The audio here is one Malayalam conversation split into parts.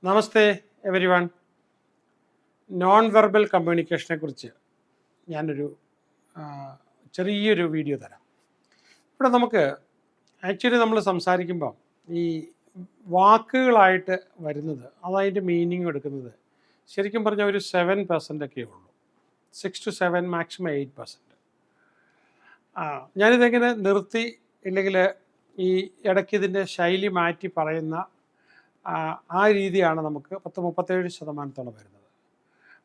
നമസ്തേ എവരി വൺ. നോൺ വെർബൽ കമ്മ്യൂണിക്കേഷനെ കുറിച്ച് ഞാനൊരു ചെറിയൊരു വീഡിയോ തരാം. ഇവിടെ നമുക്ക് ആക്ച്വലി നമ്മൾ സംസാരിക്കുമ്പം ഈ വാക്കുകളായിട്ട് വരുന്നത് അതതിൻ്റെ മീനിങ് എടുക്കുന്നത് ശരിക്കും പറഞ്ഞാൽ ഒരു 7% ഒക്കെ ഉള്ളൂ. 6 to 7, മാക്സിമം 8%. ഞാനിതെങ്ങനെ നിർത്തി ഇല്ലെങ്കിൽ ഈ ഇടയ്ക്ക് ഇതിൻ്റെ ശൈലി മാറ്റി പറയുന്ന ആ രീതിയാണ് നമുക്ക് 37% വരുന്നത്.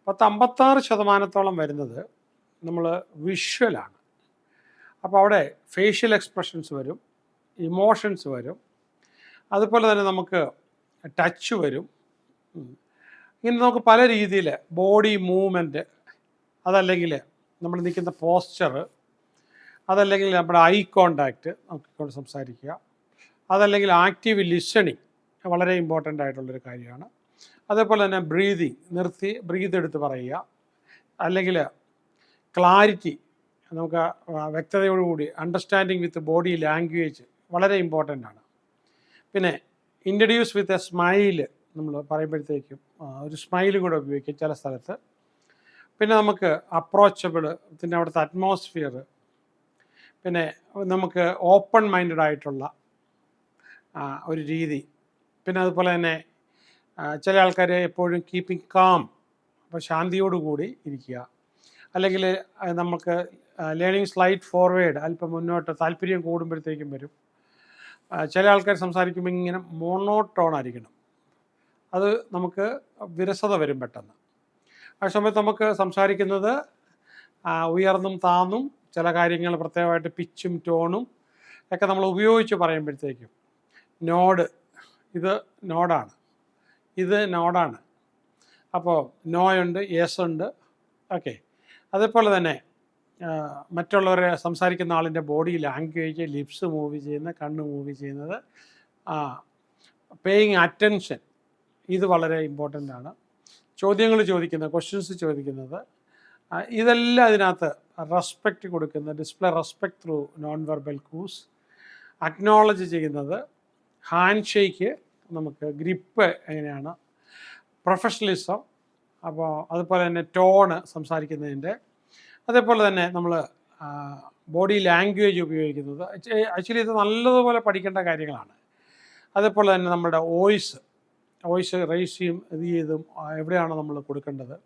56% വരുന്നത് നമ്മൾ വിഷ്വലാണ്. അപ്പോൾ അവിടെ ഫേഷ്യൽ എക്സ്പ്രഷൻസ് വരും, ഇമോഷൻസ് വരും, അതുപോലെ തന്നെ നമുക്ക് ടച്ച് വരും. ഇങ്ങനെ നമുക്ക് പല രീതിയിൽ ബോഡി മൂവ്മെൻറ്റ്, അതല്ലെങ്കിൽ നമ്മൾ നിൽക്കുന്ന പോസ്ചർ, അതല്ലെങ്കിൽ നമ്മുടെ ഐ കോണ്ടാക്റ്റ് നമുക്കിവിടെ സംസാരിക്കുക, അതല്ലെങ്കിൽ ആക്റ്റീവ് ലിസണിങ് വളരെ ഇമ്പോർട്ടൻ്റ് ആയിട്ടുള്ളൊരു കാര്യമാണ്. അതേപോലെ തന്നെ ബ്രീതിങ്, നിർത്തി ബ്രീത്ത് എടുത്ത് പറയുക, അല്ലെങ്കിൽ ക്ലാരിറ്റി, നമുക്ക് വ്യക്തതയോടുകൂടി അണ്ടർസ്റ്റാൻഡിങ് വിത്ത് ബോഡി ലാംഗ്വേജ് വളരെ ഇമ്പോർട്ടൻ്റ് ആണ്. പിന്നെ ഇൻട്രഡ്യൂസ് വിത്ത് എ സ്മൈൽ നമ്മൾ പറയുമ്പോഴത്തേക്കും ഒരു സ്മൈലും കൂടെ ഉപയോഗിക്കും ചില സ്ഥലത്ത്. പിന്നെ നമുക്ക് അപ്രോച്ചബിൾ, പിന്നെ അവിടുത്തെ അറ്റ്മോസ്ഫിയർ, പിന്നെ നമുക്ക് ഓപ്പൺ മൈൻഡഡ് ആയിട്ടുള്ള ഒരു രീതി. പിന്നെ അതുപോലെ തന്നെ ചില ആൾക്കാർ എപ്പോഴും കീപ്പിംഗ് കാം, അപ്പോൾ ശാന്തിയോടുകൂടി ഇരിക്കുക, അല്ലെങ്കിൽ നമുക്ക് ലേണിംഗ് സ്ലൈഡ് ഫോർവേഡ്, അല്പം മുന്നോട്ട് താല്പര്യം കൂടുമ്പോഴത്തേക്കും വരും. ചില ആൾക്കാർ സംസാരിക്കുമ്പോൾ ഇങ്ങനെ മോണോട്ടോൺ ആയിരിക്കണം, അത് നമുക്ക് വിരസത വരും പെട്ടെന്ന്. ആ സമയത്ത് നമുക്ക് സംസാരിക്കുന്നത് ഉയർന്നും താന്നും ചില കാര്യങ്ങൾ പ്രത്യേകമായിട്ട് പിച്ചും ടോണും ഒക്കെ നമ്മൾ ഉപയോഗിച്ച് പറയുമ്പോഴത്തേക്കും നോഡ്, ഇത് നോഡാണ്, ഇത് നോഡാണ്, അപ്പോൾ നോയുണ്ട്, യെസ് ഉണ്ട്, ഓക്കെ. അതേപോലെ തന്നെ മറ്റുള്ളവരെ സംസാരിക്കുന്ന ആളിൻ്റെ ബോഡി ലാംഗ്വേജ്, ലിപ്സ് മൂവ് ചെയ്യുന്ന, കണ്ണ് മൂവ് ചെയ്യുന്നത്, പേയിങ് അറ്റൻഷൻ, ഇത് വളരെ ഇമ്പോർട്ടൻ്റ് ആണ്. ചോദ്യങ്ങൾ ചോദിക്കുന്നത്, ക്വസ്റ്റ്യൻസ് ചോദിക്കുന്നത്, ഇതെല്ലാം അതിനകത്ത് റെസ്പെക്റ്റ് കൊടുക്കുന്നത്, display respect through non verbal quiz, acknowledge ചെയ്യുന്നത്, ഹാൻഡ് ഷേക്ക്, നമുക്ക് ഗ്രിപ്പ് എങ്ങനെയാണ്, പ്രൊഫഷണലിസം, അപ്പോൾ അതുപോലെ തന്നെ ടോണ് സംസാരിക്കുന്നതിൻ്റെ, അതേപോലെ തന്നെ നമ്മൾ ബോഡി ലാംഗ്വേജ് ഉപയോഗിക്കുന്നത്. ആക്ച്വലി ഇത് നല്ലതുപോലെ പഠിക്കേണ്ട കാര്യങ്ങളാണ്. അതേപോലെ തന്നെ നമ്മുടെ വോയിസ് റേസ് ചെയ്യും, ഇത് ചെയ്തും എവിടെയാണ് നമ്മൾ കൊടുക്കേണ്ടത്.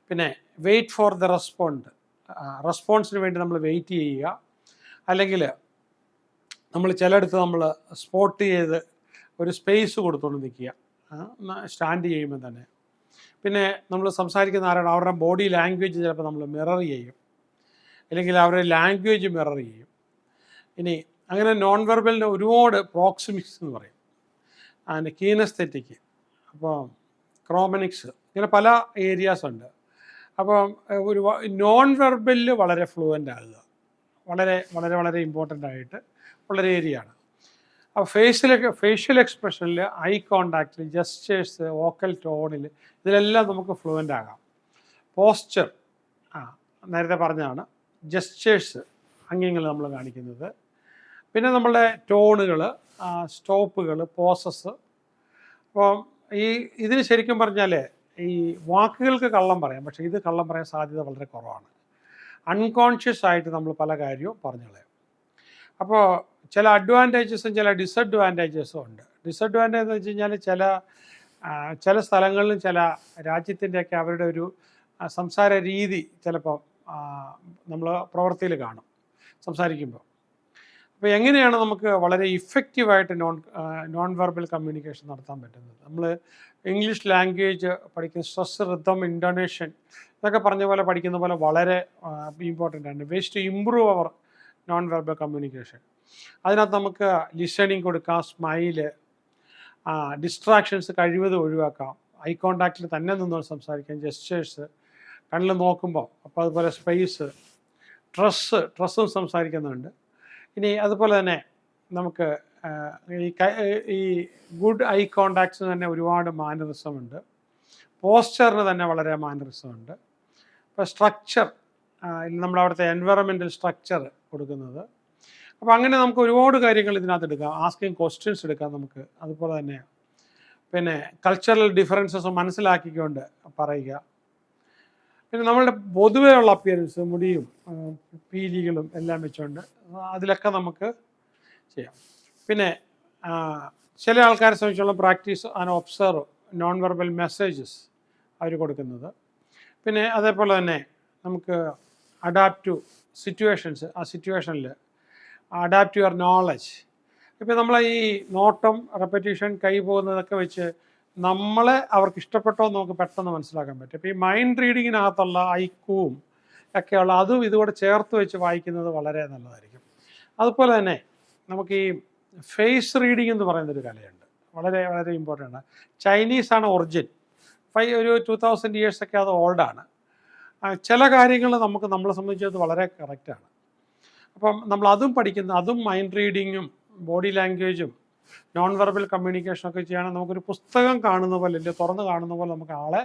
പിന്നെ വെയിറ്റ് ഫോർ ദ റെസ്പോൺസിന് വേണ്ടി നമ്മൾ വെയിറ്റ് ചെയ്യുക, അല്ലെങ്കിൽ നമ്മൾ ചിലയിടത്ത് നമ്മൾ സ്പോട്ട് ചെയ്ത് ഒരു സ്പേസ് കൊടുത്തുകൊണ്ട് നിൽക്കുക സ്റ്റാൻഡ് ചെയ്യുമ്പോൾ തന്നെ. പിന്നെ നമ്മൾ സംസാരിക്കുന്ന ആരാണ് അവരുടെ ബോഡി ലാംഗ്വേജ് ചിലപ്പോൾ നമ്മൾ മിറർ ചെയ്യും, അല്ലെങ്കിൽ അവരുടെ ലാംഗ്വേജ് മിറർ ചെയ്യും. ഇനി അങ്ങനെ നോൺ വെർബലിൻ്റെ ഒരുപാട് പ്രോക്സിമിക്സ് എന്ന് പറയും, അതിൻ്റെ കീനസ്തെറ്റിക്ക്, അപ്പോൾ ക്രോമനിക്സ്, ഇങ്ങനെ പല ഏരിയാസ് ഉണ്ട്. അപ്പം ഒരു നോൺ വെർബലിൽ വളരെ ഫ്ലുവൻ്റ് ആകുക വളരെ വളരെ വളരെ ഇമ്പോർട്ടൻ്റ് ആയിട്ട് ഉള്ളൊരു ഏരിയയാണ്. അപ്പോൾ ഫേഷ്യൽ എക്സ്പ്രഷനിൽ, ഐ കോണ്ടാക്റ്റിൽ, ജസ്റ്റേഴ്സ്, വോക്കൽ ടോണിൽ, ഇതിലെല്ലാം നമുക്ക് ഫ്ലുവൻ്റ് ആകാം. പോസ്ചർ നേരത്തെ പറഞ്ഞതാണ്, ജസ്റ്റേഴ്സ് ഭംഗികൾ നമ്മൾ കാണിക്കുന്നത്, പിന്നെ നമ്മളുടെ ടോണുകൾ, സ്റ്റോപ്പുകൾ, പോസസ്. അപ്പോൾ ഇതിന് ശരിക്കും പറഞ്ഞാൽ ഈ വാക്കുകൾക്ക് കള്ളം പറയാം, പക്ഷേ ഇത് കള്ളം പറയാൻ സാധ്യത വളരെ കുറവാണ്. അൺകോൺഷ്യസ് ആയിട്ട് നമ്മൾ പല കാര്യവും പറഞ്ഞു കളയും. അപ്പോൾ ചില അഡ്വാൻറ്റേജസും ചില ഡിസഡ്വാൻറ്റേജസും ഉണ്ട്. ഡിസഡ്വാൻറ്റേജ് എന്ന് വെച്ച് കഴിഞ്ഞാൽ ചില സ്ഥലങ്ങളിലും ചില രാജ്യത്തിൻ്റെയൊക്കെ അവരുടെ ഒരു സംസാര രീതി ചിലപ്പോൾ നമ്മൾ പ്രവൃത്തിയിൽ കാണും സംസാരിക്കുമ്പോൾ. അപ്പോൾ എങ്ങനെയാണ് നമുക്ക് വളരെ ഇഫക്റ്റീവായിട്ട് നോൺ വെർബൽ കമ്മ്യൂണിക്കേഷൻ നടത്താൻ പറ്റുന്നത്? നമ്മൾ ഇംഗ്ലീഷ് ലാംഗ്വേജ് പഠിക്കുന്ന സ്ട്രെസ്, റിതം, ഇൻറ്റോണേഷൻ എന്നൊക്കെ പറഞ്ഞ പോലെ പഠിക്കുന്ന പോലെ വളരെ ഇമ്പോർട്ടൻ്റ് ആണ്. Ways to improve our non verbal communication. അതിനകത്ത് നമുക്ക് ലിസണിങ് കൊടുക്കാം, സ്മൈല്, ഡിസ്ട്രാക്ഷൻസ് കഴിവതും ഒഴിവാക്കാം, ഐ കോണ്ടാക്റ്റിൽ തന്നെ നിന്ന് സംസാരിക്കാം, ജസ്റ്റേഴ്സ്, കണ്ണിൽ നോക്കുമ്പോൾ, അപ്പോൾ അതുപോലെ സ്പേസ്, ട്രസ്സും സംസാരിക്കുന്നുണ്ട്. ഇനി അതുപോലെ തന്നെ നമുക്ക് ഈ ഗുഡ് ഐ കോണ്ടാക്ട്സിന് തന്നെ ഒരുപാട് മാനറിസം ഉണ്ട്, പോസ്ചറിന് തന്നെ വളരെ മാനറിസം ഉണ്ട്. ഇപ്പോൾ സ്ട്രക്ചർ, നമ്മുടെ അവിടുത്തെ എൻവയറമെൻ്റൽ സ്ട്രക്ചർ കൊടുക്കുന്നത്. അപ്പോൾ അങ്ങനെ നമുക്ക് ഒരുപാട് കാര്യങ്ങൾ ഇതിനകത്ത് എടുക്കാം. ആസ്കിങ് ക്വസ്റ്റ്യൻസ് എടുക്കാം നമുക്ക്. അതുപോലെ തന്നെ പിന്നെ കൾച്ചറൽ ഡിഫറൻസസ് മനസ്സിലാക്കിക്കൊണ്ട് പറയുക. പിന്നെ നമ്മളുടെ പൊതുവെയുള്ള അപ്പിയറൻസ്, മുടിയും പീലികളും എല്ലാം വെച്ചുകൊണ്ട് അതിലൊക്കെ നമുക്ക് ചെയ്യാം. പിന്നെ ചില ആൾക്കാരെ സംബന്ധിച്ചുള്ള practice and observe non verbal messages അവർ കൊടുക്കുന്നത്. പിന്നെ അതേപോലെ തന്നെ നമുക്ക് അഡാപ്റ്റ് ടു സിറ്റുവേഷൻസ്, ആ സിറ്റുവേഷനിൽ അഡാപ്റ്റ് യുവർ നോളജ്. ഇപ്പം നമ്മൾ ഈ നോട്ടം, റെപ്പറ്റീഷൻ, കൈ പോകുന്നതൊക്കെ വെച്ച് നമ്മളെ അവർക്ക് ഇഷ്ടപ്പെട്ടോ എന്ന് നമുക്ക് പെട്ടെന്ന് മനസ്സിലാക്കാൻ പറ്റും. ഇപ്പോൾ ഈ മൈൻഡ് റീഡിങ്ങിനകത്തുള്ള ഐക്യവും ഒക്കെയുള്ള അതും ഇതുകൂടെ ചേർത്ത് വെച്ച് വായിക്കുന്നത് വളരെ നല്ലതായിരിക്കും. അതുപോലെ തന്നെ നമുക്ക് ഈ ഫേസ് റീഡിംഗ് എന്ന് പറയുന്നൊരു കലയുണ്ട്, വളരെ വളരെ ഇമ്പോർട്ടൻ്റ് ആണ്. ചൈനീസാണ് ഒറിജിൻ, ഒരു 2000 ഇയേഴ്സൊക്കെ അത് ഓൾഡാണ്. ചില കാര്യങ്ങൾ നമുക്ക് നമ്മളെ സംബന്ധിച്ചത് വളരെ കറക്റ്റാണ്. അപ്പം നമ്മൾ അതും പഠിക്കുന്ന, അതും മൈൻഡ് റീഡിങ്ങും ബോഡി ലാംഗ്വേജും നോൺ വെർബൽ കമ്മ്യൂണിക്കേഷനൊക്കെ ചെയ്യുകയാണെങ്കിൽ നമുക്കൊരു പുസ്തകം കാണുന്ന പോലെ, അല്ലെങ്കിൽ തുറന്ന് കാണുന്ന പോലെ നമുക്ക് ആളെ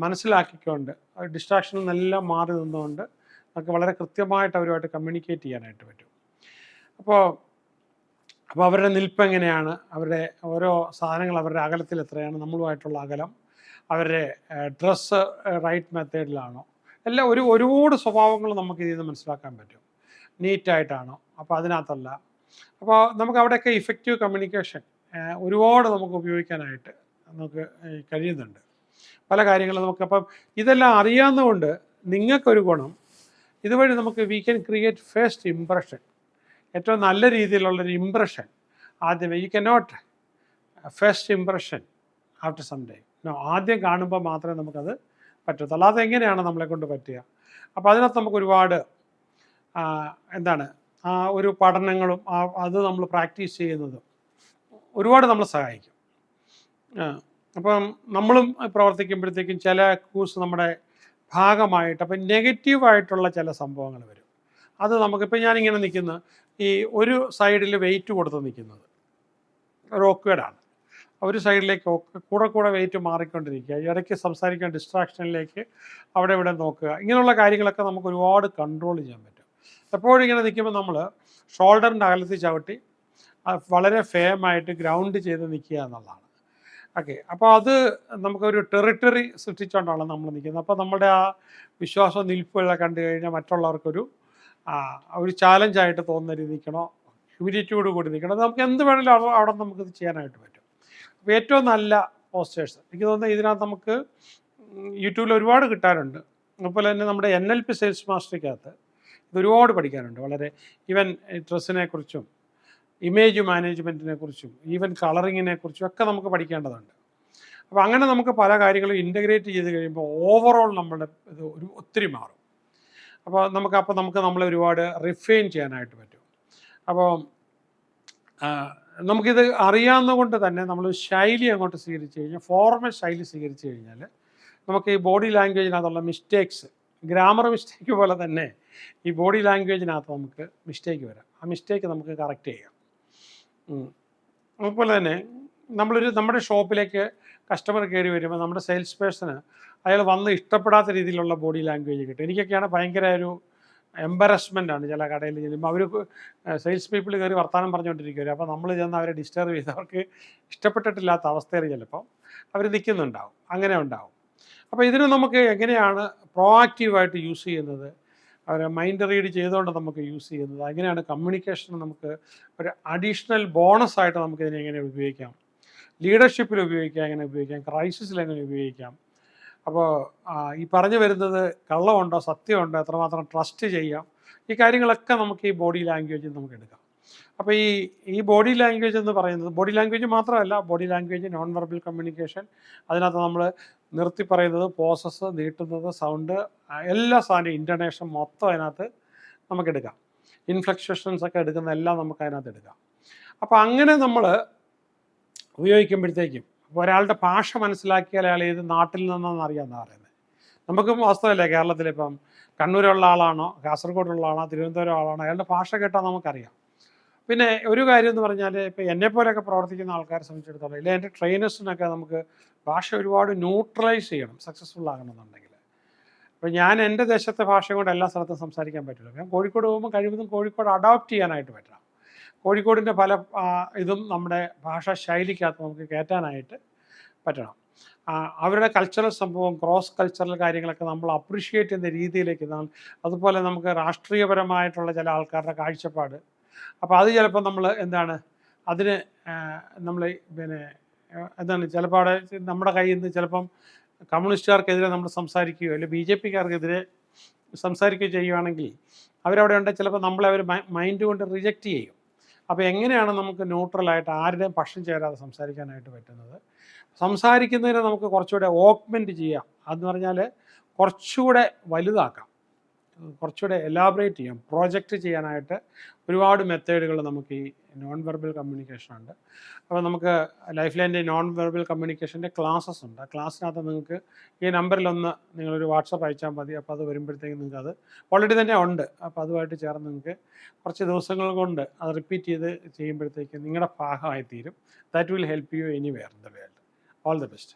മനസ്സിലാക്കിക്കൊണ്ട് ഡിസ്ട്രാക്ഷനിൽ നിന്നെല്ലാം മാറി നിന്നുകൊണ്ട് നമുക്ക് വളരെ കൃത്യമായിട്ട് അവരുമായിട്ട് കമ്മ്യൂണിക്കേറ്റ് ചെയ്യാനായിട്ട് പറ്റും. അപ്പോൾ അവരുടെ നിൽപ്പ് എങ്ങനെയാണ്, അവരുടെ ഓരോ സാധനങ്ങൾ അവരുടെ അകലത്തിൽ എത്രയാണ്, നമ്മളുമായിട്ടുള്ള അകലം, അവരുടെ ഡ്രസ്സ് റൈറ്റ് മെത്തേഡിലാണോ, എല്ലാം ഒരുപാട് സ്വഭാവങ്ങൾ നമുക്ക് ഇതിൽ നിന്ന് മനസ്സിലാക്കാൻ പറ്റും. നീറ്റായിട്ടാണോ, അപ്പോൾ അതിനകത്തല്ല. അപ്പോൾ നമുക്ക് അവിടെയൊക്കെ ഇഫക്റ്റീവ് കമ്മ്യൂണിക്കേഷൻ ഒരുപാട് നമുക്ക് ഉപയോഗിക്കാനായിട്ട് നമുക്ക് കഴിയുന്നുണ്ട്. പല കാര്യങ്ങളും നമുക്ക്, അപ്പം ഇതെല്ലാം അറിയാവുന്നതുകൊണ്ട് നിങ്ങൾക്കൊരു ഗുണം, ഇതുവഴി നമുക്ക് we can create first impression, ഏറ്റവും നല്ല രീതിയിലുള്ളൊരു ഇംപ്രഷൻ ആദ്യമേ. You can not first impression after some time. ആദ്യം കാണുമ്പോൾ മാത്രമേ നമുക്കത് പറ്റത്തുള്ളൂ. അതെങ്ങനെയാണ് നമ്മളെ കൊണ്ട് പറ്റുക? അപ്പോൾ അതിനകത്ത് നമുക്ക് ഒരുപാട് ഒരു പഠനങ്ങളും അത് നമ്മൾ പ്രാക്ടീസ് ചെയ്യുന്നതും ഒരുപാട് നമ്മളെ സഹായിക്കും. അപ്പം നമ്മളും പ്രവർത്തിക്കുമ്പോഴത്തേക്കും ചില കൂസ് നമ്മുടെ ഭാഗമായിട്ട്, അപ്പം നെഗറ്റീവായിട്ടുള്ള ചില സംഭവങ്ങൾ വരും. അത് നമുക്കിപ്പോൾ ഞാനിങ്ങനെ നിൽക്കുന്ന ഈ ഒരു സൈഡിൽ വെയിറ്റ് കൊടുത്ത് നിൽക്കുന്നത് ഒരു ഓക്വേഡാണ്. ഒരു സൈഡിലേക്ക് കൂടെ വെയിറ്റ് മാറിക്കൊണ്ടിരിക്കുക, ഇടയ്ക്ക് സംസാരിക്കാൻ ഡിസ്ട്രാക്ഷനിലേക്ക് അവിടെ ഇവിടെ നോക്കുക, ഇങ്ങനെയുള്ള കാര്യങ്ങളൊക്കെ നമുക്ക് ഒരുപാട് കൺട്രോൾ ചെയ്യാൻ പറ്റും. എപ്പോഴും ഇങ്ങനെ നിൽക്കുമ്പോൾ നമ്മൾ ഷോൾഡറിൻ്റെ അകലത്തിൽ ചവിട്ടി വളരെ ഫേമായിട്ട് ഗ്രൗണ്ട് ചെയ്ത് നിൽക്കുക എന്നുള്ളതാണ്. ഓക്കെ, അപ്പോൾ അത് നമുക്കൊരു ടെറിട്ടറി സൃഷ്ടിച്ചുകൊണ്ടാണ് നമ്മൾ നിൽക്കുന്നത്. അപ്പോൾ നമ്മുടെ ആ വിശ്വാസവും നിൽപ്പുകളൊക്കെ കണ്ടു കഴിഞ്ഞാൽ മറ്റുള്ളവർക്കൊരു ചാലഞ്ചായിട്ട് തോന്നുന്ന രീതി നിൽക്കണോ, ഹ്യൂമിലിറ്റിയോട് കൂടി നിൽക്കണം. നമുക്ക് എന്ത് വേണമെങ്കിലും അവിടെ നമുക്കിത് ചെയ്യാനായിട്ട് പറ്റും. അപ്പോൾ ഏറ്റവും നല്ല പോസ്റ്റേഴ്സ് എനിക്ക് തോന്നുന്നത് ഇതിനകത്ത് നമുക്ക് യൂട്യൂബിൽ ഒരുപാട് കിട്ടാറുണ്ട്. അതുപോലെ തന്നെ നമ്മുടെ NLP സെയിൽസ് മാസ്റ്ററിക്കകത്ത് ഇത് ഒരുപാട് പഠിക്കാനുണ്ട്. വളരെ ഈവൻ ഡ്രസ്സിനെ കുറിച്ചും ഇമേജ് മാനേജ്മെൻറ്റിനെ കുറിച്ചും ഈവൻ കളറിങ്ങിനെ കുറിച്ചും ഒക്കെ നമുക്ക് പഠിക്കേണ്ടതുണ്ട്. അപ്പോൾ അങ്ങനെ നമുക്ക് പല കാര്യങ്ങളും ഇൻ്റഗ്രേറ്റ് ചെയ്ത് കഴിയുമ്പോൾ ഓവറോൾ നമ്മുടെ ഇത് ഒത്തിരി മാറും. അപ്പോൾ നമുക്ക് നമ്മളെ ഒരുപാട് റിഫൈൻ ചെയ്യാനായിട്ട് പറ്റും. അപ്പോൾ നമുക്കിത് അറിയാവുന്ന കൊണ്ട് തന്നെ നമ്മൾ ശൈലി അങ്ങോട്ട് സ്വീകരിച്ച് കഴിഞ്ഞാൽ, ഫോർമൽ ശൈലി സ്വീകരിച്ച് കഴിഞ്ഞാൽ നമുക്ക് ഈ ബോഡി ലാംഗ്വേജിനകത്തുള്ള മിസ്റ്റേക്സ്, ഗ്രാമർ മിസ്റ്റേക്ക് പോലെ തന്നെ ഈ ബോഡി ലാംഗ്വേജിനകത്ത് നമുക്ക് മിസ്റ്റേക്ക് വരാം. ആ മിസ്റ്റേക്ക് നമുക്ക് കറക്റ്റ് ചെയ്യാം. അതുപോലെ തന്നെ നമ്മുടെ ഷോപ്പിലേക്ക് കസ്റ്റമർ കയറി വരുമ്പോൾ നമ്മുടെ സെയിൽസ് പേഴ്സണ് അയാൾ വന്ന് ഇഷ്ടപ്പെടാത്ത രീതിയിലുള്ള ബോഡി ലാംഗ്വേജ് കിട്ടും. എനിക്കൊക്കെയാണ് ഭയങ്കര ഒരു എംബറസ്മെൻ്റ് ആണ്. ചില കടയിൽ ചെല്ലുമ്പോൾ അവർ സെയിൽസ് പീപ്പിൾ കയറി വർത്തമാനം പറഞ്ഞുകൊണ്ടിരിക്കുമല്ലോ, അപ്പോൾ നമ്മൾ ചെന്ന് അവരെ ഡിസ്റ്റർബ് ചെയ്ത് അവർക്ക് ഇഷ്ടപ്പെട്ടിട്ടില്ലാത്ത അവസ്ഥയിൽ ചിലപ്പോൾ അവർ നിൽക്കുന്നുണ്ടാവും, അങ്ങനെ ഉണ്ടാവും. അപ്പോൾ ഇതിന് നമുക്ക് എങ്ങനെയാണ് പ്രോആക്റ്റീവായിട്ട് യൂസ് ചെയ്യുന്നത്, അവരെ മൈൻഡ് റീഡ് ചെയ്തുകൊണ്ട് നമുക്ക് യൂസ് ചെയ്യുന്നത്, അങ്ങനെയാണ് കമ്മ്യൂണിക്കേഷൻ നമുക്ക് ഒരു അഡീഷണൽ ബോണസായിട്ട് നമുക്കിതിനെ എങ്ങനെ ഉപയോഗിക്കാം, ലീഡർഷിപ്പിൽ ഉപയോഗിക്കാം, എങ്ങനെ ഉപയോഗിക്കാം, ക്രൈസിസിൽ എങ്ങനെ ഉപയോഗിക്കാം. അപ്പോൾ ഈ പറഞ്ഞു വരുന്നത് കള്ളമുണ്ടോ സത്യമുണ്ടോ, എത്രമാത്രം ട്രസ്റ്റ് ചെയ്യാം, ഈ കാര്യങ്ങളൊക്കെ നമുക്ക് ഈ ബോഡി ലാംഗ്വേജിൽ നമുക്ക് എടുക്കാം. അപ്പോൾ ഈ ബോഡി ലാംഗ്വേജ് എന്ന് പറയുന്നത് ബോഡി ലാംഗ്വേജ് മാത്രമല്ല, body language, non verbal communication, അതിനകത്ത് നമ്മൾ നിർത്തി പറയുന്നത്, പോസസ്, നീട്ടുന്നത്, സൗണ്ട്, എല്ലാ സാധനവും ഇൻ്റർനേഷൻ മൊത്തം അതിനകത്ത് നമുക്കെടുക്കാം. ഇൻഫ്ലക്ച്വേഷൻസ് ഒക്കെ എടുക്കുന്ന എല്ലാം നമുക്ക് അതിനകത്ത് എടുക്കാം. അപ്പോൾ അങ്ങനെ നമ്മൾ ഉപയോഗിക്കുമ്പോഴത്തേക്കും ഒരാളുടെ ഭാഷ മനസ്സിലാക്കിയാൽ അയാൾ ഏത് നാട്ടിൽ നിന്നെന്ന് അറിയാമെന്നാണ് പറയുന്നത്. നമുക്ക് വാസ്തവമല്ലേ, കേരളത്തിലിപ്പം കണ്ണൂരുള്ള ആളാണോ, കാസർഗോഡുള്ള ആളാണോ, തിരുവനന്തപുരം ആളാണോ, അയാളുടെ ഭാഷ കേട്ടാൽ നമുക്കറിയാം. പിന്നെ ഒരു കാര്യം എന്ന് പറഞ്ഞാൽ, ഇപ്പോൾ എന്നെപ്പോലെയൊക്കെ പ്രവർത്തിക്കുന്ന ആൾക്കാരെ സംബന്ധിച്ചിടത്തോളം, ഇല്ല എൻ്റെ ട്രെയിനേഴ്സിനൊക്കെ നമുക്ക് ഭാഷ ഒരുപാട് ന്യൂട്രലൈസ് ചെയ്യണം സക്സസ്ഫുൾ ആകണമെന്നുണ്ടെങ്കിൽ. അപ്പോൾ ഞാൻ എൻ്റെ ദേശത്തെ ഭാഷ കൊണ്ട് എല്ലാ സ്ഥലത്തും സംസാരിക്കാൻ പറ്റില്ല. ഞാൻ കോഴിക്കോട് പോകുമ്പോൾ കഴിവതും കോഴിക്കോട് അഡോപ്റ്റ് ചെയ്യാനായിട്ട് പറ്റണം. കോഴിക്കോടിൻ്റെ പല ഇതും നമ്മുടെ ഭാഷാ ശൈലിക്കകത്ത് നമുക്ക് കയറ്റാനായിട്ട് പറ്റണം. അവരുടെ കൾച്ചറൽ സംഭവം, ക്രോസ് കൾച്ചറൽ കാര്യങ്ങളൊക്കെ നമ്മൾ അപ്രിഷ്യേറ്റ് ചെയ്യുന്ന രീതിയിലേക്ക് അതുപോലെ നമുക്ക് രാഷ്ട്രീയപരമായിട്ടുള്ള ചില ആൾക്കാരുടെ കാഴ്ചപ്പാട്, അപ്പോൾ അത് ചിലപ്പോൾ നമ്മൾ എന്താണ് അതിന് നമ്മൾ പിന്നെ എന്താണ് ചിലപ്പോൾ അവിടെ നമ്മുടെ കയ്യിൽ നിന്ന് ചിലപ്പം കമ്മ്യൂണിസ്റ്റുകാർക്കെതിരെ നമ്മൾ സംസാരിക്കുകയോ അല്ലെങ്കിൽ ബി ജെ പിക്കാർക്കെതിരെ സംസാരിക്കുകയോ ചെയ്യുകയാണെങ്കിൽ അവരവിടെ ഉണ്ടെങ്കിൽ ചിലപ്പോൾ നമ്മളെ അവർ മൈൻഡ് കൊണ്ട് റിജക്റ്റ് ചെയ്യും. അപ്പോൾ എങ്ങനെയാണ് നമുക്ക് ന്യൂട്രലായിട്ട് ആരുടെയും പക്ഷം ചേരാതെ സംസാരിക്കാനായിട്ട് പറ്റുന്നത്? സംസാരിക്കുന്നതിനെ നമുക്ക് കുറച്ചുകൂടെ ഓഗ്മെൻറ്റ് ചെയ്യാം, അതെന്ന് പറഞ്ഞാൽ കുറച്ചുകൂടെ വലുതാക്കാം, കുറച്ചുകൂടെ എലാബറേറ്റ് ചെയ്യാം, പ്രോജക്റ്റ് ചെയ്യാനായിട്ട് ഒരുപാട് മെത്തേഡുകൾ നമുക്ക് ഈ നോൺ വെർബൽ കമ്മ്യൂണിക്കേഷൻ ഉണ്ട്. അപ്പോൾ നമുക്ക് ലൈഫ് ലൈൻ്റെ നോൺ വെർബൽ കമ്മ്യൂണിക്കേഷൻ്റെ ക്ലാസ്സസ് ഉണ്ട്. ആ ക്ലാസ്സിനകത്ത് നിങ്ങൾക്ക് ഈ നമ്പറിലൊന്ന് നിങ്ങളൊരു വാട്സപ്പ് അയച്ചാൽ മതി. അപ്പോൾ അത് വരുമ്പോഴത്തേക്കും നിങ്ങൾക്ക് അത് ഓൾറെഡി തന്നെ ഉണ്ട്. അപ്പോൾ അതുമായിട്ട് ചേർന്ന് നിങ്ങൾക്ക് കുറച്ച് ദിവസങ്ങൾ കൊണ്ട് അത് റിപ്പീറ്റ് ചെയ്ത് ചെയ്യുമ്പോഴത്തേക്കും നിങ്ങളുടെ ഭാഗമായി തീരും. That will help you anywhere in the world. All the best.